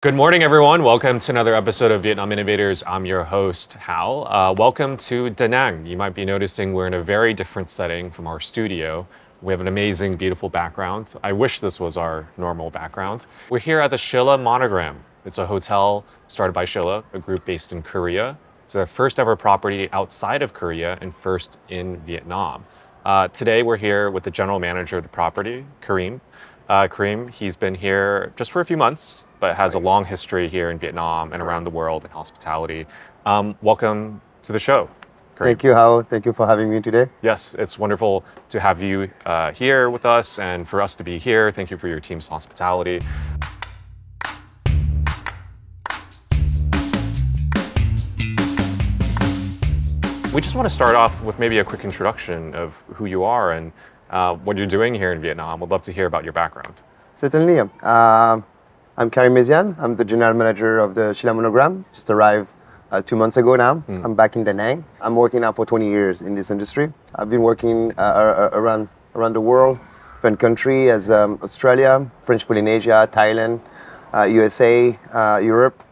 Good morning, everyone. Welcome to another episode of Vietnam Innovators. I'm your host, Hảo. Welcome to Da Nang. You might be noticing we're in a very different setting from our studio. We have an amazing, beautiful background. I wish this was our normal background. We're here at the Shilla Monogram. It's a hotel started by Shilla, a group based in Korea. It's their first ever property outside of Korea and first in Vietnam. Today, we're here with the general manager of the property, Karim. Karim, he's been here just for a few months, but has a long history here in Vietnam and around the world in hospitality. Welcome to the show, Karim. Thank you, Hao. Thank you for having me today. Yes, it's wonderful to have you here with us and for us to be here. Thank you for your team's hospitality. We just want to start off with maybe a quick introduction of who you are and what you're doing here in Vietnam. We'd love to hear about your background. Certainly. I'm Karim Meziane. I'm the general manager of the Shilla Monogram. Just arrived 2 months ago now. I'm back in Da Nang. I'm working now for 20 years in this industry. I've been working around the world, different countries as Australia, French Polynesia, Thailand, USA, Europe,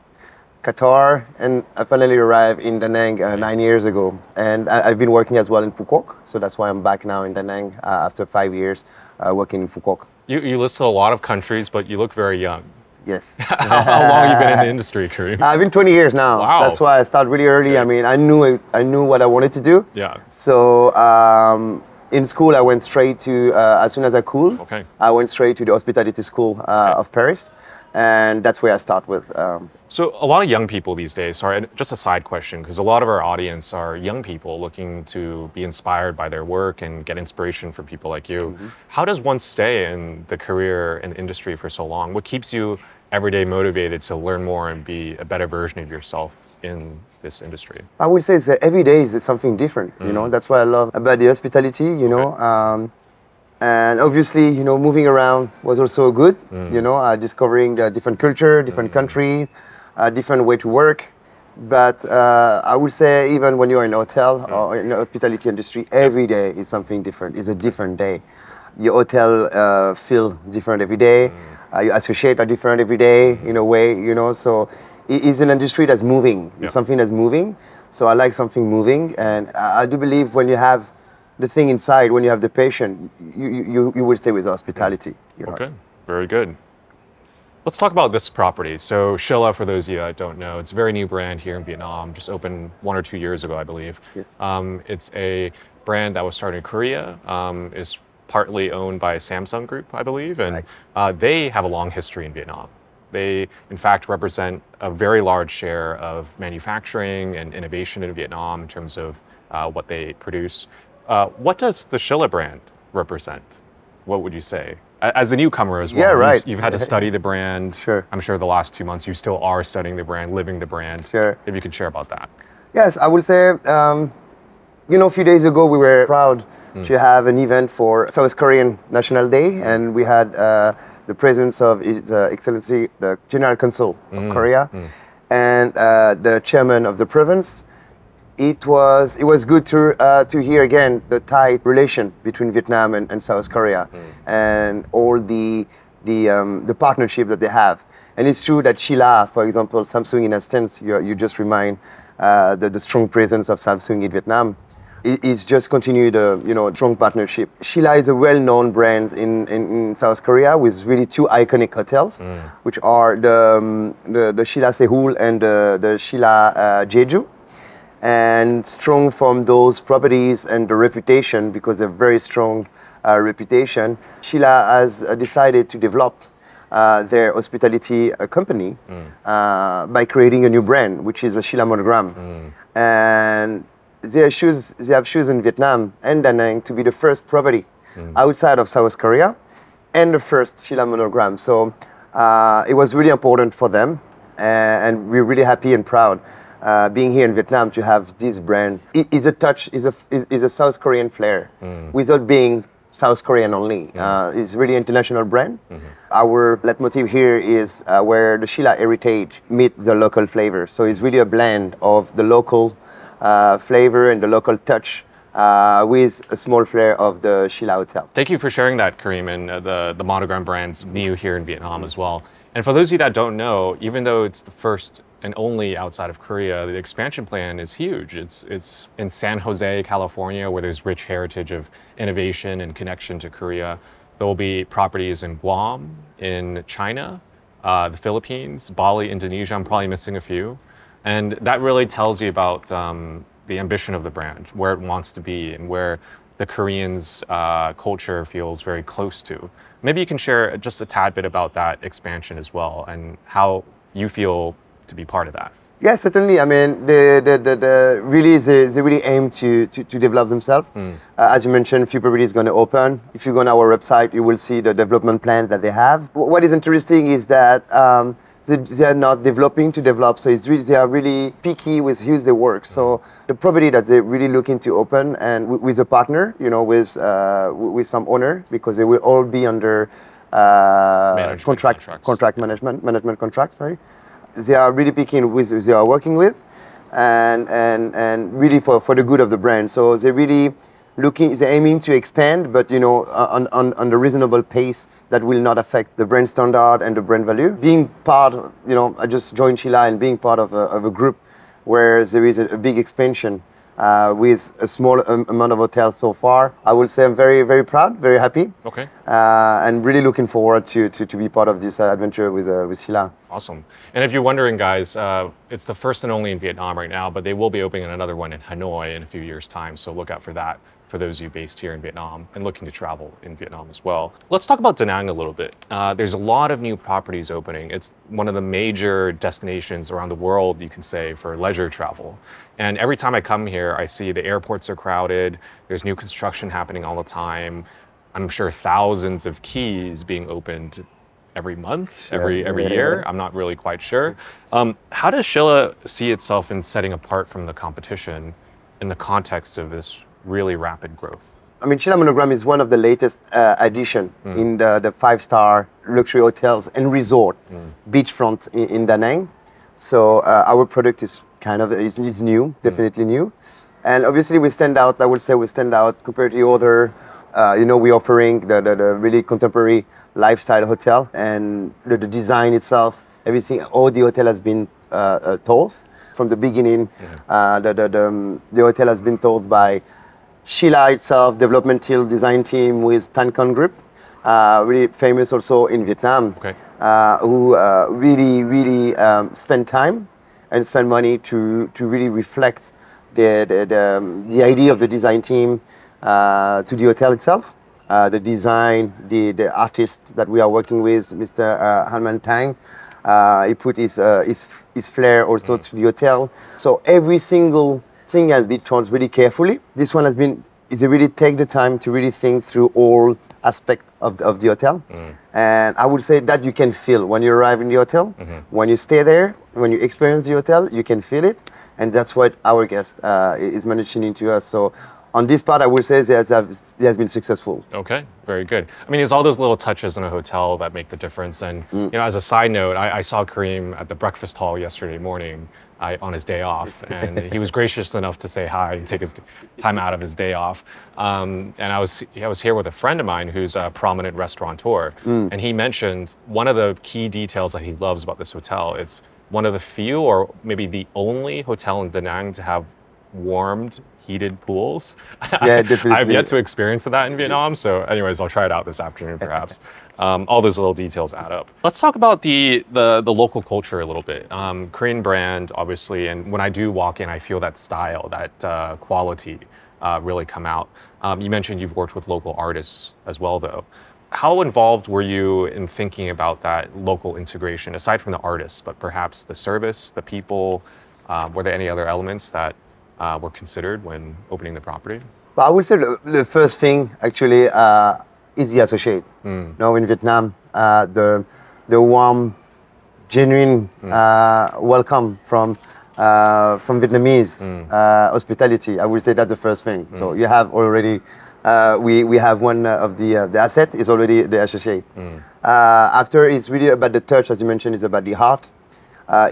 Qatar, and I finally arrived in Da Nang 9 years ago. And I've been working as well in Phu Quoc, so that's why I'm back now in Da Nang after 5 years working in Phu Quoc. You listed a lot of countries, but you look very young. Yes. How long have you been in the industry, Karim? I've been 20 years now. Wow. That's why I started really early. Okay. I mean, I knew what I wanted to do. Yeah. So in school, I went straight to, as soon as I could, Okay. I went straight to the hospitality school of Paris. And that's where I start with. So a lot of young people these days, sorry, just a side question, because a lot of our audience are young people looking to be inspired by their work and get inspiration from people like you. How does one stay in the career and industry for so long? What keeps you every day motivated to learn more and be a better version of yourself in this industry? I would say that every day is something different, you know. That's what I love about the hospitality, you know. And obviously, you know, moving around was also good, you know, discovering the different culture, different countries, different way to work. But I would say even when you're in a hotel or in the hospitality industry, every day is something different. It's a different day. Your hotel feel different every day. Your associates are different every day in a way, you know. So it is an industry that's moving. It's something that's moving. So I like something moving. And I do believe when you have the thing inside, when you have the passion, you will stay with hospitality. You know? Okay, very good. Let's talk about this property. So Shilla, for those of you that don't know, it's a very new brand here in Vietnam, just opened 1 or 2 years ago, I believe. Yes. It's a brand that was started in Korea, is partly owned by Samsung Group, I believe, and they have a long history in Vietnam. They, in fact, represent a very large share of manufacturing and innovation in Vietnam in terms of what they produce. What does the Shilla brand represent? What would you say? As a newcomer as well, Yeah, right. You've had to study the brand. Sure. I'm sure the last 2 months you still are studying the brand, living the brand. Sure. If you could share about that. Yes, I would say, you know, a few days ago we were proud to have an event for South Korean National Day, and we had the presence of His Excellency, the General Consul of Korea, and the chairman of the province. It was good to hear again the tight relation between Vietnam and South Korea, and all the partnership that they have. And it's true that Shilla, for example, Samsung in instance, you just remind the strong presence of Samsung in Vietnam. It's just continued you know, strong partnership. Shilla is a well-known brand in South Korea with really 2 iconic hotels, which are the Shilla Seoul and the Shilla Jeju. And strong from those properties and the reputation, because they're very strong reputation, Shilla has decided to develop their hospitality company by creating a new brand, which is a Shilla Monogram. And they have chosen Vietnam and Da Nang to be the first property outside of South Korea and the first Shilla Monogram. So it was really important for them, and we're really happy and proud being here in Vietnam to have this brand. It is a South Korean flair without being South Korean only. It's really international brand. Our leitmotif here is where the Shilla heritage meet the local flavor. So it's really a blend of the local flavor and the local touch with a small flair of the Shilla Hotel. Thank you for sharing that, Karim, and the Monogram brand's new here in Vietnam as well. And for those of you that don't know, even though it's the first and only outside of Korea, the expansion plan is huge. It's in San Jose, California, where there's rich heritage of innovation and connection to Korea. There will be properties in Guam, in China, the Philippines, Bali, Indonesia. I'm probably missing a few. And that really tells you about the ambition of the brand, where it wants to be and where the Koreans' culture feels very close to. Maybe you can share just a tad bit about that expansion as well and how you feel to be part of that. Yeah, certainly. I mean, really they really aim to develop themselves. As you mentioned, a few properties going to open. If you go on our website, you will see the development plan that they have. What is interesting is that they are not developing to develop, so they are really picky with who they work. So the property that they're really looking to open, and with a partner, you know, with some owner, because they will all be under management contract. Sorry, they are really picking with who they are working with, and really for the good of the brand. So they're really they're aiming to expand, but you know, on the reasonable pace that will not affect the brand standard and the brand value. Being part, you know, I just joined Shilla, and being part of a group where there is a big expansion with a small amount of hotels so far, I will say I'm very, very proud, very happy. Okay. And really looking forward to be part of this adventure with Shilla. Awesome. And if you're wondering, guys, it's the first and only in Vietnam right now, but they will be opening another one in Hanoi in a few years' time, so look out for that for those of you based here in Vietnam and looking to travel in Vietnam as well. Let's talk about Da Nang a little bit. There's a lot of new properties opening. It's one of the major destinations around the world, you can say, for leisure travel. And every time I come here, I see the airports are crowded. There's new construction happening all the time. I'm sure thousands of keys being opened every month, every year. I'm not really quite sure. How does Shilla see itself in setting apart from the competition in the context of this really rapid growth? I mean, Shilla Monogram is one of the latest addition in the 5-star luxury hotels and resort beachfront in Da Nang. So our product is is new, definitely new. And obviously we stand out, I would say we stand out compared to the other, you know, we're offering the really contemporary lifestyle hotel, and the design itself, everything, all the hotel has been thought from the beginning. The hotel has been thought by Shilla itself, developmental design team with Tan Con Group, really famous also in Vietnam, who really spend time and spend money to really reflect the idea of the design team to the hotel itself. The design, the artist that we are working with, Mr. Han Tang, he put his flair also to the hotel. So every single thing has been chosen really carefully. This one is really take the time to really think through all aspects of the hotel. And I would say that you can feel when you arrive in the hotel, when you stay there, when you experience the hotel, you can feel it. And that's what our guest is mentioning to us. So on this part, I would say it has been successful. Okay, very good. I mean, it's all those little touches in a hotel that make the difference. And you know, as a side note, I saw Karim at the breakfast hall yesterday morning on his day off, and he was gracious enough to say hi and take his time out of his day off. And I was here with a friend of mine who's a prominent restaurateur, and he mentioned one of the key details that he loves about this hotel. It's one of the few, or maybe the only hotel in Da Nang to have warmed, heated pools. Yeah, definitely. I've yet to experience that in Vietnam, so anyways, I'll try it out this afternoon perhaps. All those little details add up. Let's talk about the local culture a little bit. Korean brand, obviously, and when I do walk in, I feel that style, that quality really come out. You mentioned you've worked with local artists as well, though. How involved were you in thinking about that local integration, aside from the artists, but perhaps the service, the people? Were there any other elements that were considered when opening the property? Well, I would say the first thing actually is the associate. Now in Vietnam, the warm, genuine welcome from Vietnamese hospitality. I would say that's the first thing. So you have already, we have one of the asset is already the associate. After, it's really about the touch, as you mentioned, is about the heart.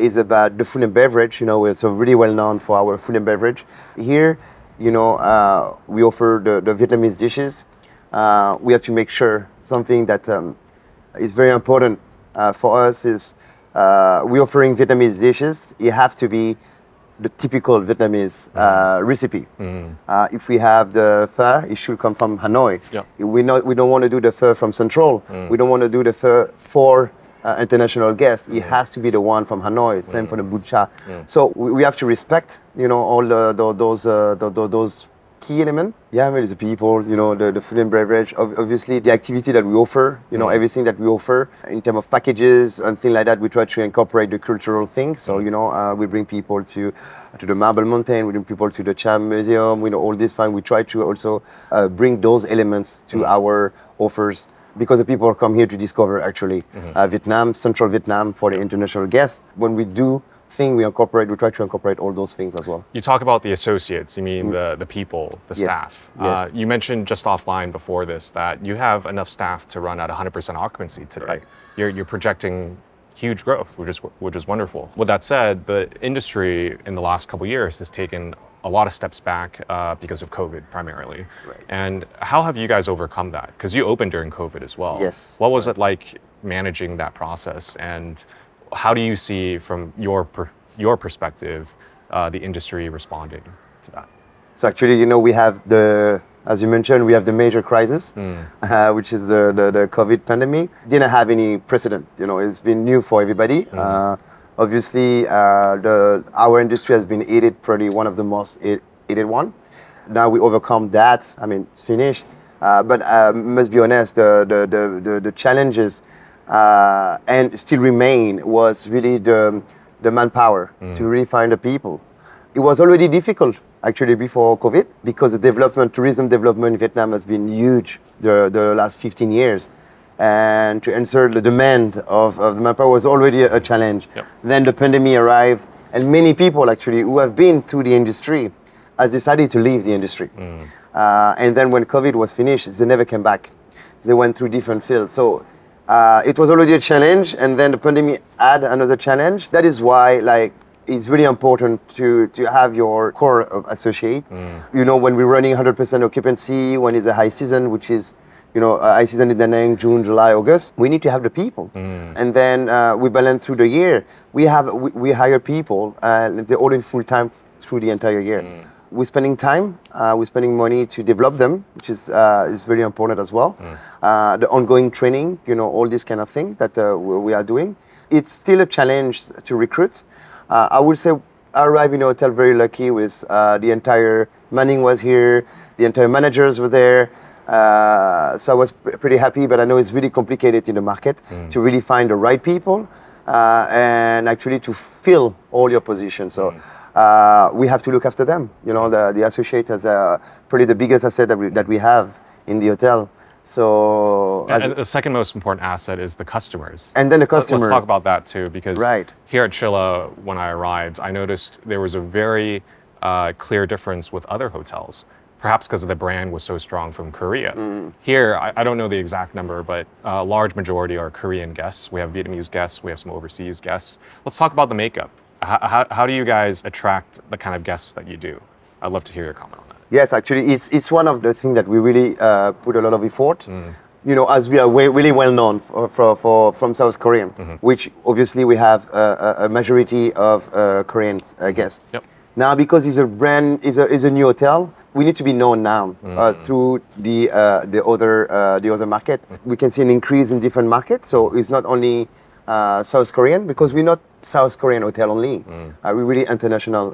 Is about the food and beverage. You know, we're so really well known for our food and beverage. Here, you know, we offer the Vietnamese dishes. We have to make sure something that is very important for us is we're offering Vietnamese dishes. It have to be the typical Vietnamese recipe. If we have the pho, it should come from Hanoi. Yep. We don't want to do the pho from Central. We don't want to do the pho for international guests. It has to be the one from Hanoi. Same for the bún chả. So we have to respect, all those key elements. Yeah, I mean, the people, the food and beverage, obviously the activity that we offer, everything that we offer in terms of packages and things like that, we try to incorporate the cultural things. So, we bring people to the Marble Mountain, we bring people to the Cham Museum, all this fun. We try to also bring those elements to our offers because the people come here to discover actually Vietnam, Central Vietnam for the international guests. When we do we try to incorporate all those things as well. You talk about the associates, you mean the people, the staff. Yes. You mentioned just offline before this that you have enough staff to run at 100% occupancy today. Right. You're projecting huge growth, which is wonderful. With that said, the industry in the last couple of years has taken a lot of steps back because of COVID primarily. Right. And how have you guys overcome that? Because you opened during COVID as well. Yes. What was it like managing that process, and how do you see from your perspective the industry responding to that? So actually, we have as you mentioned, we have the major crisis, which is the COVID pandemic. Didn't have any precedent. It's been new for everybody. Obviously, our industry has been aided, probably one of the most aided one. Now we overcome that. I mean, it's finished. But must be honest, the challenges and still remain was really the manpower to really find the people. It was already difficult actually before COVID because the tourism development in Vietnam has been huge the last 15 years. And to answer the demand of the manpower was already a challenge. Yep. Then the pandemic arrived and many people actually who have been through the industry has decided to leave the industry. And then when COVID was finished, they never came back. They went through different fields. So it was already a challenge, and then the pandemic add another challenge. That is why, it's really important to have your core of associate. When we're running 100% occupancy, when it's a high season, which is, high season in Danang, June, July, August, we need to have the people. And then we balance through the year. We hire people, they're all in full time through the entire year. We're spending time, we're spending money to develop them, which is very important as well. The ongoing training, all this kind of thing that we are doing. It's still a challenge to recruit. I would say I arrived in a hotel very lucky with the entire Manning was here, the entire managers were there. So I was pretty happy, but I know it's really complicated in the market to really find the right people and actually to fill all your positions. So. We have to look after them. The associate is probably the biggest asset that we have in the hotel. So, and the second most important asset is the customers. And then the customer. Let's talk about that too, because right. Here at Shilla, when I arrived, I noticed there was a very clear difference with other hotels. Perhaps because the brand was so strong from Korea. Here, I don't know the exact number, but a large majority are Korean guests. We have Vietnamese guests. We have some overseas guests. Let's talk about the makeup. How do you guys attract the kind of guests that you do? I'd love to hear your comment on that. Yes, actually, it's one of the things that we really put a lot of effort. As we are really well known from South Korean, which obviously we have a majority of Korean guests. Yep. Now, because it's a brand, is a new hotel, we need to be known now through the other market. We can see an increase in different markets, so it's not only South Korean, because we're not South Korean hotel only. We're really international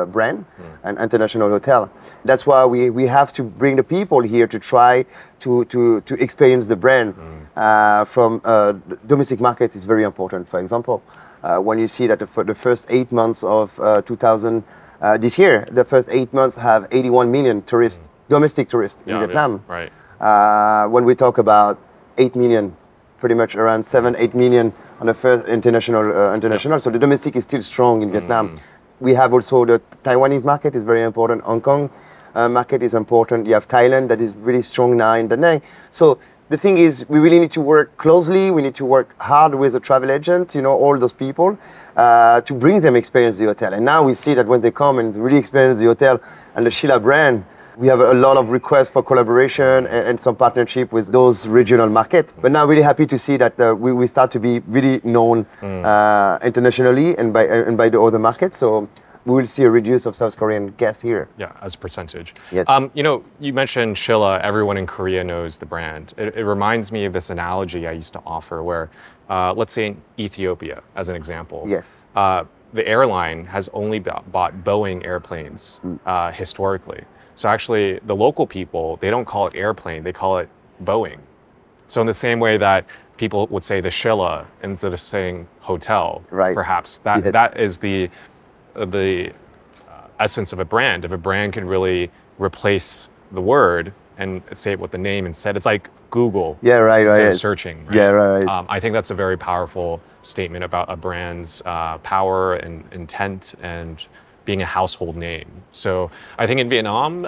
brand and international hotel. That's why we have to bring the people here to try to experience the brand. From domestic markets is very important. For example, when you see that for the first 8 months of 2000 this year, the first 8 months have 81 million tourists, domestic tourists in Vietnam. Right. When we talk about 8 million, pretty much around 7-8 million on the first international. So the domestic is still strong in Vietnam. We have also the Taiwanese market is very important. Hong Kong market is important. You have Thailand that is really strong now in Danang. So the thing is, we really need to work closely. We need to work hard with the travel agent, all those people, to bring them experience the hotel. And now we see that when they come and really experience the hotel and the Shilla brand, We have a lot of requests for collaboration and some partnership with those regional markets. But now really happy to see that we start to be really known internationally and by the other markets. So we will see a reduce of South Korean guests here. Yeah, as a percentage. Yes. You know, you mentioned Shilla. Everyone in Korea knows the brand. It reminds me of this analogy I used to offer where, let's say in Ethiopia, as an example. Yes. The airline has only bought Boeing airplanes historically. So actually, the local people, they don't call it airplane, they call it Boeing. So in the same way that people would say the Shilla instead of saying hotel, right. Perhaps that is the essence of a brand. If a brand can really replace the word and say it with the name instead, it's like Google. Yeah, right, instead right. of searching. Right? Yeah, right. I think that's a very powerful statement about a brand's power and intent and being a household name. So I think in Vietnam,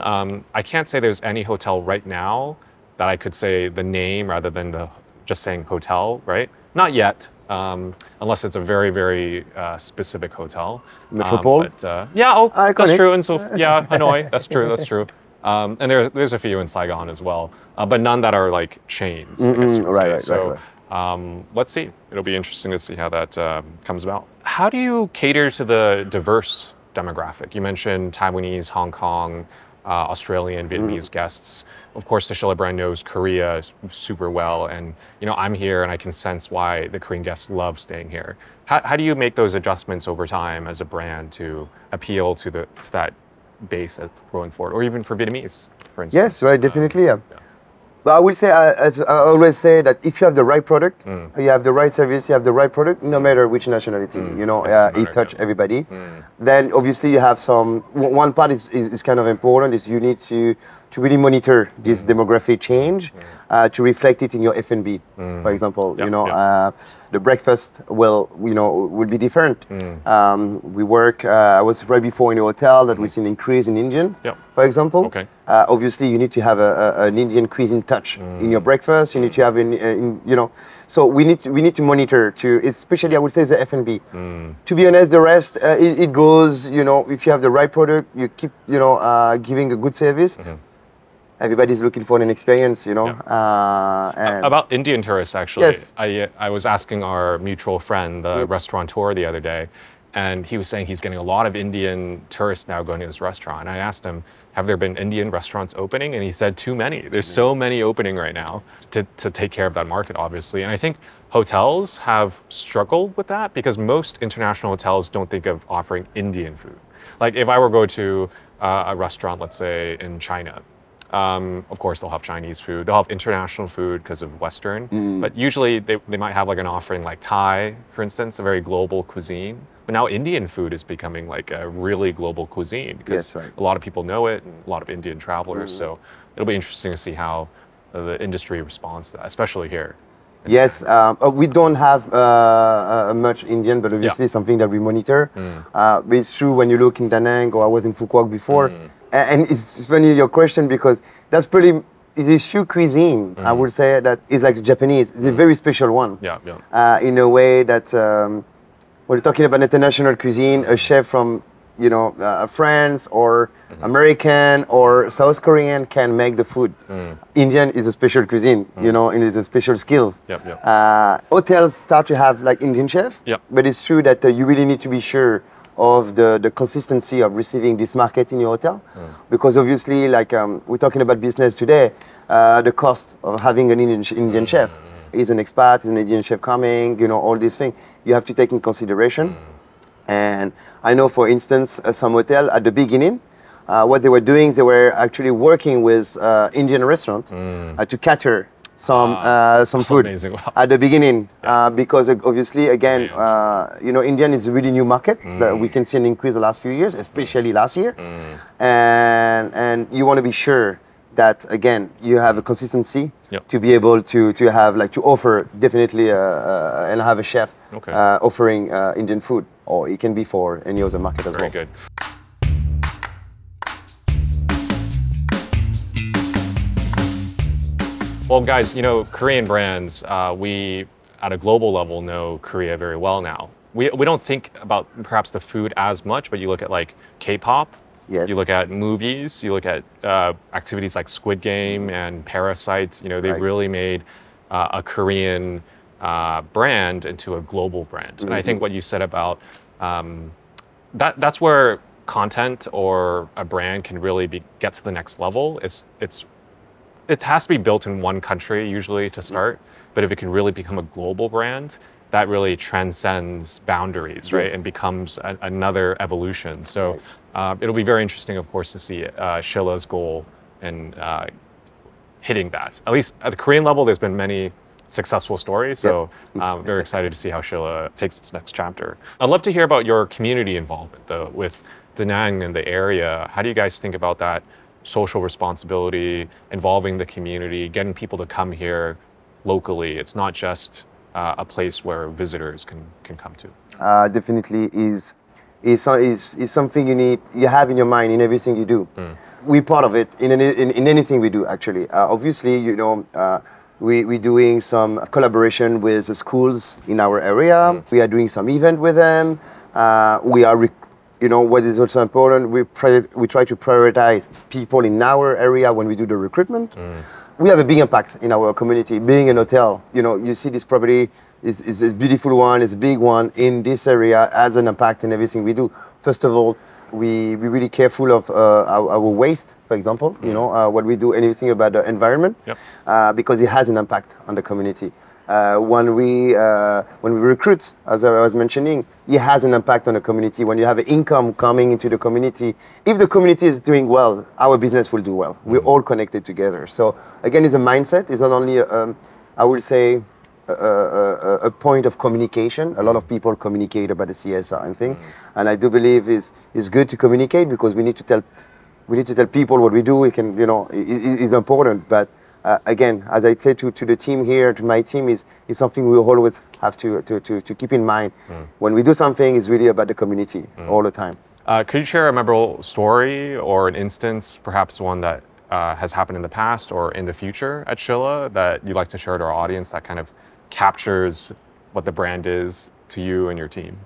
I can't say there's any hotel right now that I could say the name rather than just saying hotel, right? Not yet. Unless it's a very, very specific hotel. Metropole? Yeah, Iconic. That's true. And so, yeah, Hanoi, that's true, that's true. And there's a few in Saigon as well, but none that are like chains, I guess you would say. Right, so right. Let's see. It'll be interesting to see how that comes about. How do you cater to the diverse demographic? You mentioned Taiwanese, Hong Kong, Australian, Vietnamese guests. Of course, the Shilla brand knows Korea super well, and you know I'm here, and I can sense why the Korean guests love staying here. How do you make those adjustments over time as a brand to appeal to that base going forward, or even for Vietnamese, for instance? Yes, right, definitely. Yeah. But I will say, as I always say, that if you have the right product, you have the right service, you have the right product, no matter which nationality, you know, it touches everybody. Then obviously you have one part is kind of important, is you need to really monitor this demographic change to reflect it in your F&B, for example. You know, the breakfast will be different. We work. I was right before in a hotel that we see an increase in Indian, for example. Okay. Obviously, you need to have an Indian cuisine touch in your breakfast. You need to have So we need to monitor especially I would say the F&B. To be honest, the rest it goes. You know, if you have the right product, you keep giving a good service. Everybody's looking for an experience, you know. And about Indian tourists, actually. Yes. I was asking our mutual friend, the restaurateur, the other day, and he was saying he's getting a lot of Indian tourists now going to his restaurant. And I asked him, have there been Indian restaurants opening? And he said too many. There's so many opening right now to take care of that market, obviously. And I think hotels have struggled with that because most international hotels don't think of offering Indian food. Like if I were to go to a restaurant, let's say in China, of course, they'll have Chinese food. They'll have international food because of Western. But usually they might have like an offering like Thai, for instance, a very global cuisine. But now Indian food is becoming like a really global cuisine because a lot of people know it and a lot of Indian travelers. So it'll be interesting to see how the industry responds to that, especially here. Yes, we don't have much Indian, but obviously something that we monitor. But it's true when you look in Danang, or I was in Phu Quoc before, and it's funny your question because that's is a few cuisine, I would say, that is like Japanese. It's a very special one. In a way that when you're talking about international cuisine, a chef from France or American or South Korean can make the food. Indian is a special cuisine, and it's a special skills. Hotels start to have like Indian chef, but it's true that you really need to be sure of the consistency of receiving this market in your hotel, because obviously, like we're talking about business today, the cost of having an Indian chef is an expat, is an Indian chef coming, all these things you have to take in consideration. And I know, for instance, some hotel at the beginning, what they were doing, they were actually working with Indian restaurant to cater some food at the beginning, because obviously, again, Indian is a really new market that we can see an increase the last few years, especially last year, and you want to be sure that again you have a consistency to be able to have to offer definitely and have a chef offering Indian food, or it can be for any other market as well. Very good. Well, guys, Korean brands, we at a global level know Korea very well now. We don't think about perhaps the food as much, but you look at like K-pop, Yes. You look at movies, you look at activities like Squid Game and Parasites. You know, they've really made a Korean brand into a global brand. And I think what you said about that's where content or a brand can really get to the next level. It has to be built in one country usually to start, but if it can really become a global brand, that really transcends boundaries, right? And becomes another evolution. So it'll be very interesting, of course, to see Shilla's goal in hitting that. At least at the Korean level, there's been many successful stories. So I'm very excited to see how Shilla takes its next chapter. I'd love to hear about your community involvement though, with Danang and the area. How do you guys think about that social responsibility, involving the community, getting people to come here locally? It's not just a place where visitors can come to. Definitely is something you have in your mind in everything you do. We're part of it in anything we do actually. Obviously, you know, we're doing some collaboration with the schools in our area. We are doing some event with them. We are, you know, what is also important, we try to prioritize people in our area when we do the recruitment. We have a big impact in our community. Being an hotel, you know, you see this property is a beautiful one, it's a big one in this area, has an impact in everything we do. First of all, we're really careful of our waste, for example, you know, what we do, anything about the environment, because it has an impact on the community. When we recruit, as I was mentioning, it has an impact on the community. When you have income coming into the community, if the community is doing well, our business will do well. We're all connected together. So again, it's a mindset. It's not only, I would say, a point of communication. A lot of people communicate about the CSR and thing, and I do believe it's good to communicate because we need to tell people what we do. We can, you know, it's important, but. Again, as I said to the team here, to my team, is something we always have to keep in mind. When we do something, it's really about the community all the time. Could you share a memorable story or an instance, perhaps one that has happened in the past or in the future at Shilla that you'd like to share to our audience that kind of captures what the brand is to you and your team?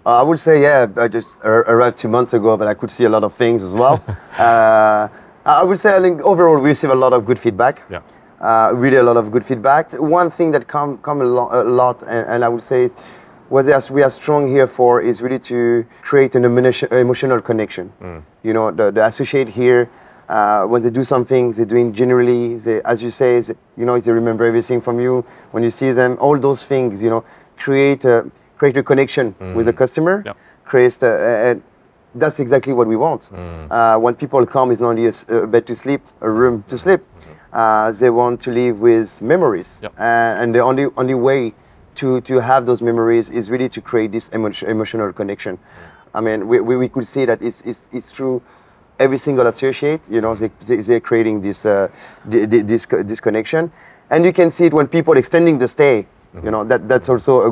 I would say, yeah, I just arrived 2 months ago, but I could see a lot of things as well. I would say, I think overall we receive a lot of good feedback. Really a lot of good feedback. One thing that come a lot, and I would say what we are strong here for is really to create an emotional connection. You know, the associate here, when they do something, they're doing generally, as you say, you know, they remember everything from you. When you see them, all those things, you know, create a connection with the customer, creates that's exactly what we want. When people come, it's not only a bed to sleep, a room to sleep. They want to live with memories. And the only way to have those memories is really to create this emotional connection. I mean, we could see that it's through every single associate, you know, they're creating this connection. And you can see it when people extending the stay, you know, that's also a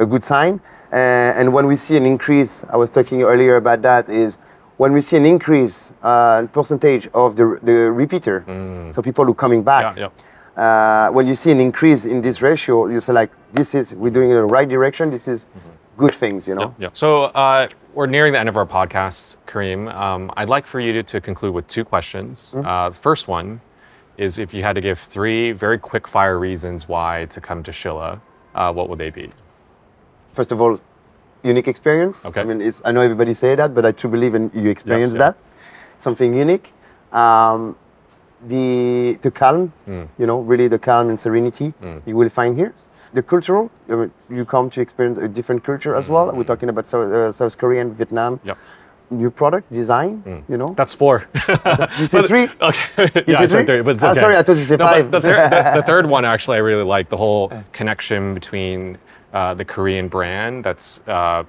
good sign. And when we see an increase, I was talking earlier about that, is when we see an increase percentage of the repeater, so people who are coming back, when you see an increase in this ratio, you say like, we're doing it in the right direction, this is good things, you know? So we're nearing the end of our podcast, Karim. I'd like for you to conclude with 2 questions. First one is if you had to give 3 very quick fire reasons why to come to Shilla, what would they be? First of all, unique experience. I mean, I know everybody say that, but I truly believe in you experience that. Something unique. The calm, you know, really the calm and serenity you will find here. The cultural, I mean, you come to experience a different culture as well. We're talking about South Korea and Vietnam. New product design, you know. That's 4. You said 3? Okay. Yeah, I said 3, but it's okay. Sorry, I thought you said 5. The third one, actually, I really like the whole connection between the Korean brand that's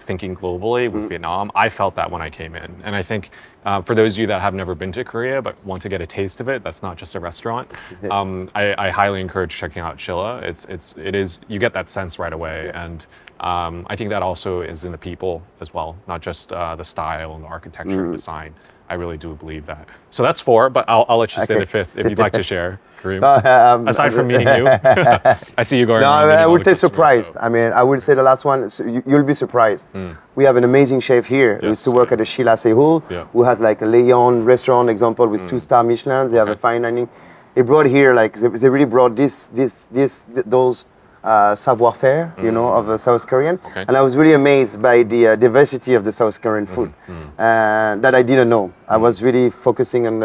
thinking globally with Vietnam. I felt that when I came in. And I think for those of you that have never been to Korea but want to get a taste of it, that's not just a restaurant. I highly encourage checking out Shilla. It is, you get that sense right away. And I think that also is in the people as well, not just the style and the architecture and design. I really do believe that. So that's 4, but I'll let you say the 5th if you'd like to share, Karim. Aside from meeting you, I see you going around. I would say surprised. So. I mean, I would say the last one, you'll be surprised. we have an amazing chef here who used to work at the Shilla Seoul, who has like a Leon restaurant example with 2-star Michelin. They have a fine dining. They brought here like they really brought those savoir-faire, you know, of South Korean, and I was really amazed by the diversity of the South Korean food that I didn't know. I was really focusing on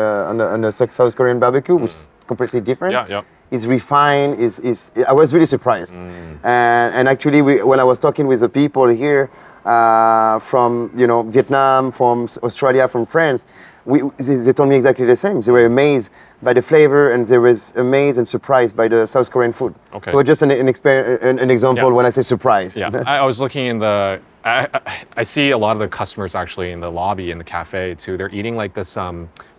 the South Korean barbecue, which is completely different. It's refined. I was really surprised, and actually, when I was talking with the people here from Vietnam, from Australia, from France, they told me exactly the same. They were amazed by the flavor, and they were amazed and surprised by the South Korean food. So just an example when I say surprise. I was looking in the. I see a lot of the customers actually in the lobby in the cafe too. They're eating like this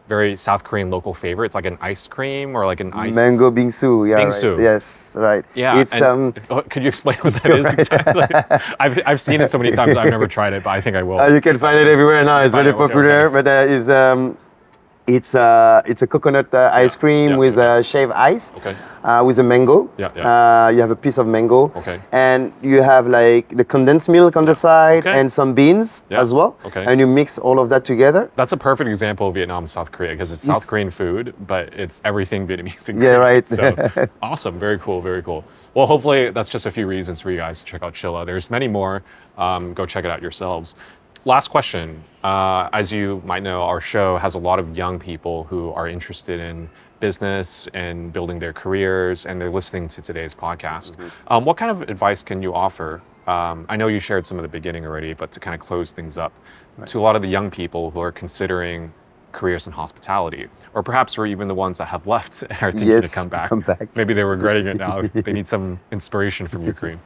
very South Korean local favorite. It's like an ice cream or like an ice mango bingsu. Yeah, bingsu. Right. Yes, right. Yeah. It's could you explain what that is exactly? I've seen it so many times. I've never tried it, but I think I will. You can find it everywhere now. It's very popular, but it's a coconut ice cream with shaved ice, with a mango. You have a piece of mango, and you have like the condensed milk on the side and some beans as well, and you mix all of that together. That's a perfect example of Vietnam, South Korea, because it's South Korean food, but it's everything Vietnamese and Korean. Yeah, right. So awesome, very cool, very cool. Well, hopefully that's just a few reasons for you guys to check out Shilla. There's many more. Go check it out yourselves. Last question. As you might know, our show has a lot of young people who are interested in business and building their careers, and they're listening to today's podcast. What kind of advice can you offer? I know you shared some at the beginning already, but to kind of close things up, to a lot of the young people who are considering careers in hospitality, or perhaps we're even the ones that have left and are thinking to come back. Maybe they're regretting it now. They need some inspiration from you, Karim.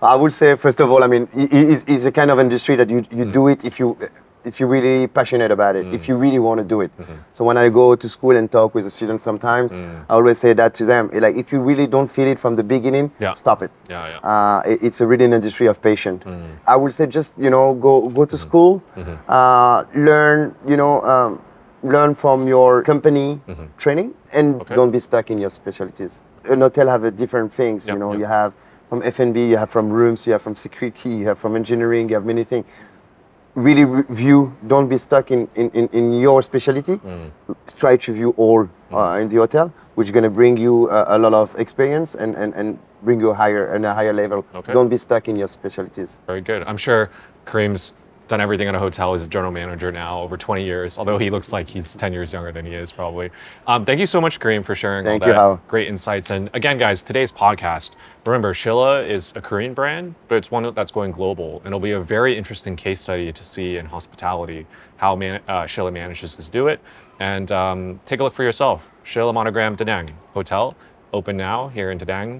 I would say, first of all, I mean, it's a kind of industry that you do it if you're really passionate about it, if you really want to do it. So when I go to school and talk with the students sometimes, I always say that to them, like, if you really don't feel it from the beginning, stop it. It's a really an industry of patience. I would say just, go to school, learn, learn from your company training, and don't be stuck in your specialties. An hotel have different things, you have from F&B, you have from rooms, you have from security, you have from engineering, you have many things. Really review, don't be stuck in your specialty. Try to view all in the hotel, which is going to bring you a lot of experience and bring you a higher level. Don't be stuck in your specialties. Very good. I'm sure Karim's done everything at a hotel. He's a general manager now, over 20 years, although he looks like he's 10 years younger than he is probably. Thank you so much, Karim, for sharing all that great insights. And again, guys, today's podcast, remember, Shilla is a Korean brand, but it's one that's going global. And it'll be a very interesting case study to see in hospitality, how Shilla manages to do it. And take a look for yourself. Shilla Monogram Danang Hotel, open now here in Danang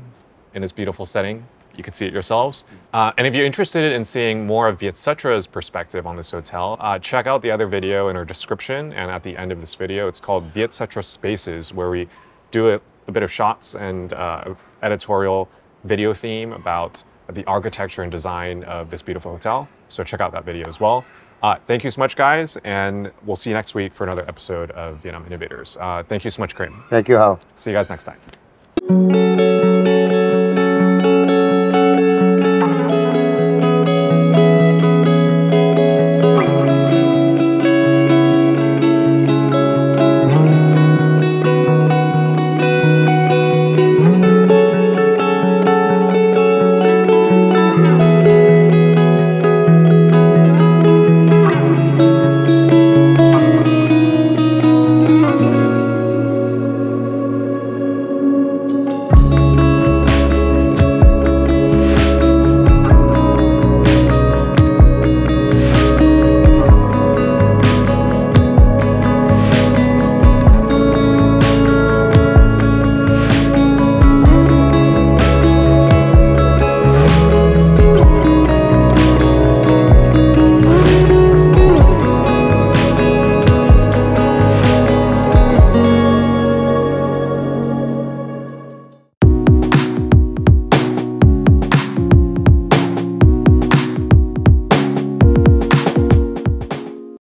in this beautiful setting. You can see it yourselves. And if you're interested in seeing more of Vietcetera's perspective on this hotel, check out the other video in our description and at the end of this video. It's called Vietcetera Spaces, where we do a bit of shots and editorial video theme about the architecture and design of this beautiful hotel. So check out that video as well. Thank you so much, guys, and we'll see you next week for another episode of Vietnam Innovators. Thank you so much, Karim. Thank you, Hal. See you guys next time.